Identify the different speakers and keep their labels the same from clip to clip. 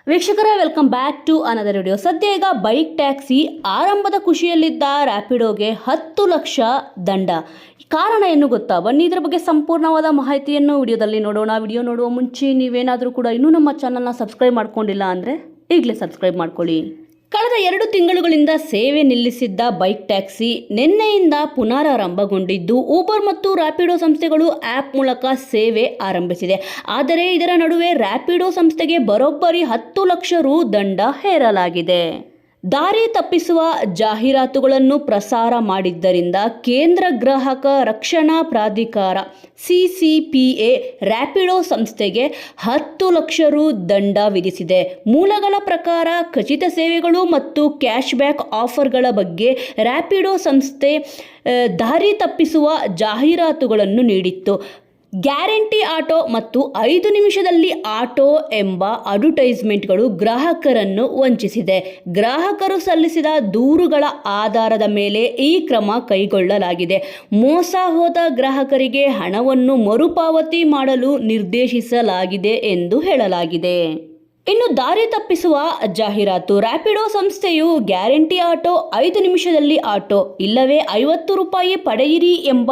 Speaker 1: ವೀಕ್ಷಕರೇ, welcome back to another video. ಸದ್ಯ ಈಗ ಬೈಕ್ ಟ್ಯಾಕ್ಸಿ ಆರಂಭದ ಖುಷಿಯಲ್ಲಿದ್ದ ರ್ಯಾಪಿಡೋಗೆ 10 ಲಕ್ಷ ದಂಡ. ಕಾರಣ ಏನು ಗೊತ್ತಾ? ಬನ್ನಿ ಇದರ ಬಗ್ಗೆ ಸಂಪೂರ್ಣವಾದ ಮಾಹಿತಿಯನ್ನು ವಿಡಿಯೋದಲ್ಲಿ ನೋಡೋಣ. ವಿಡಿಯೋ ನೋಡುವ ಮುಂಚೆ ನೀವೇನಾದರೂ ಕೂಡ ಇನ್ನೂ ನಮ್ಮ ಚಾನಲ್ನ ಸಬ್ಸ್ಕ್ರೈಬ್ ಮಾಡ್ಕೊಂಡಿಲ್ಲ ಅಂದರೆ ಈಗಲೇ ಸಬ್ಸ್ಕ್ರೈಬ್ ಮಾಡ್ಕೊಳ್ಳಿ. ಕಳೆದ 2 ತಿಂಗಳುಗಳಿಂದ ಸೇವೆ ನಿಲ್ಲಿಸಿದ್ದ ಬೈಕ್ ಟ್ಯಾಕ್ಸಿ ನಿನ್ನೆಯಿಂದ ಪುನರಾರಂಭಗೊಂಡಿದ್ದು ಊಬರ್ ಮತ್ತು ರ್ಯಾಪಿಡೋ ಸಂಸ್ಥೆಗಳು ಆ್ಯಪ್ ಮೂಲಕ ಸೇವೆ ಆರಂಭಿಸಿದೆ. ಆದರೆ ಇದರ ನಡುವೆ ರ್ಯಾಪಿಡೋ ಸಂಸ್ಥೆಗೆ ಬರೋಬ್ಬರಿ 10 ಲಕ್ಷ ರು ದಂಡ ಹೇರಲಾಗಿದೆ. ದಾರಿ ತಪ್ಪಿಸುವ ಜಾಹೀರಾತುಗಳನ್ನು ಪ್ರಸಾರ ಮಾಡಿದ್ದರಿಂದ ಕೇಂದ್ರ ಗ್ರಾಹಕ ರಕ್ಷಣಾ ಪ್ರಾಧಿಕಾರ CCPA ರ್ಯಾಪಿಡೋ ಸಂಸ್ಥೆಗೆ 10 ಲಕ್ಷ ರು ದಂಡ ವಿಧಿಸಿದೆ. ಮೂಲಗಳ ಪ್ರಕಾರ ಖಚಿತ ಸೇವೆಗಳು ಮತ್ತು ಕ್ಯಾಶ್ಬ್ಯಾಕ್ ಆಫರ್ಗಳ ಬಗ್ಗೆ ರ್ಯಾಪಿಡೋ ಸಂಸ್ಥೆ ದಾರಿ ತಪ್ಪಿಸುವ ಜಾಹೀರಾತುಗಳನ್ನು ನೀಡಿತ್ತು. ಗ್ಯಾರಂಟಿ ಆಟೋ ಮತ್ತು 5 ನಿಮಿಷದಲ್ಲಿ ಆಟೋ ಎಂಬ ಅಡ್ವರ್ಟೈಸ್ಮೆಂಟ್ಗಳು ಗ್ರಾಹಕರನ್ನು ವಂಚಿಸಿದೆ. ಗ್ರಾಹಕರು ಸಲ್ಲಿಸಿದ ದೂರುಗಳ ಆಧಾರದ ಮೇಲೆ ಈ ಕ್ರಮ ಕೈಗೊಳ್ಳಲಾಗಿದೆ. ಮೋಸ ಹೋದ ಗ್ರಾಹಕರಿಗೆ ಹಣವನ್ನು ಮರುಪಾವತಿ ಮಾಡಲು ನಿರ್ದೇಶಿಸಲಾಗಿದೆ ಎಂದು ಹೇಳಲಾಗಿದೆ. ಇನ್ನು ದಾರಿ ತಪ್ಪಿಸುವ ಜಾಹೀರಾತು. ರ್ಯಾಪಿಡೋ ಸಂಸ್ಥೆಯು ಗ್ಯಾರಂಟಿ ಆಟೋ, 5 ನಿಮಿಷದಲ್ಲಿ ಆಟೋ, ಇಲ್ಲವೇ 50 ರೂಪಾಯಿ ಪಡೆಯಿರಿ ಎಂಬ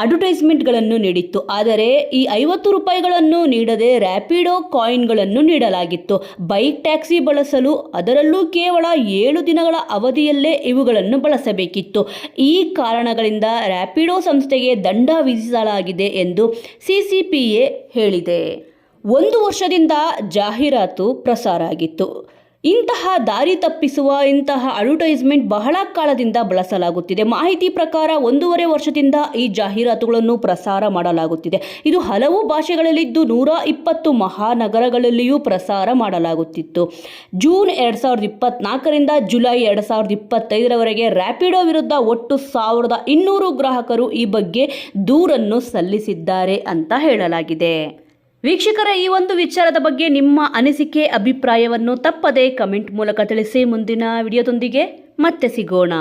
Speaker 1: ಅಡ್ವರ್ಟೈಸ್ಮೆಂಟ್ಗಳನ್ನು ನೀಡಿತ್ತು. ಆದರೆ ಈ 50 ರೂಪಾಯಿಗಳನ್ನು ನೀಡದೆ ರ್ಯಾಪಿಡೋ ಕಾಯಿನ್ಗಳನ್ನು ನೀಡಲಾಗಿತ್ತು. ಬೈಕ್ ಟ್ಯಾಕ್ಸಿ ಬಳಸಲು ಅದರಲ್ಲೂ ಕೇವಲ 7 ದಿನಗಳ ಅವಧಿಯಲ್ಲೇ ಇವುಗಳನ್ನು ಬಳಸಬೇಕಿತ್ತು. ಈ ಕಾರಣಗಳಿಂದ ರ್ಯಾಪಿಡೋ ಸಂಸ್ಥೆಗೆ ದಂಡ ವಿಧಿಸಲಾಗಿದೆ ಎಂದು CCPA ಹೇಳಿದೆ. 1 ವರ್ಷದಿಂದ ಜಾಹೀರಾತು ಪ್ರಸಾರ ಆಗಿತ್ತು. ಇಂತಹ ದಾರಿ ತಪ್ಪಿಸುವ ಅಡ್ವರ್ಟೈಸ್ಮೆಂಟ್ ಬಹಳ ಕಾಲದಿಂದ ಬಳಸಲಾಗುತ್ತಿದೆ. ಮಾಹಿತಿ ಪ್ರಕಾರ 1.5 ವರ್ಷದಿಂದ ಈ ಜಾಹೀರಾತುಗಳನ್ನು ಪ್ರಸಾರ ಮಾಡಲಾಗುತ್ತಿದೆ. ಇದು ಹಲವು ಭಾಷೆಗಳಲ್ಲಿದ್ದು 120 ಮಹಾನಗರಗಳಲ್ಲಿಯೂ ಪ್ರಸಾರ ಮಾಡಲಾಗುತ್ತಿತ್ತು. ಜೂನ್ 2024 ರಿಂದ ಜುಲೈ 2025 ರ್ಯಾಪಿಡೋ ವಿರುದ್ಧ ಒಟ್ಟು 1200 ಗ್ರಾಹಕರು ಈ ಬಗ್ಗೆ ದೂರನ್ನು ಸಲ್ಲಿಸಿದ್ದಾರೆ ಅಂತ ಹೇಳಲಾಗಿದೆ. ವೀಕ್ಷಕರ, ಈ ಒಂದು ವಿಚಾರದ ಬಗ್ಗೆ ನಿಮ್ಮ ಅನಿಸಿಕೆ ಅಭಿಪ್ರಾಯವನ್ನು ತಪ್ಪದೇ ಕಮೆಂಟ್ ಮೂಲಕ ತಿಳಿಸಿ. ಮುಂದಿನ ವಿಡಿಯೋದೊಂದಿಗೆ ಮತ್ತೆ ಸಿಗೋಣ.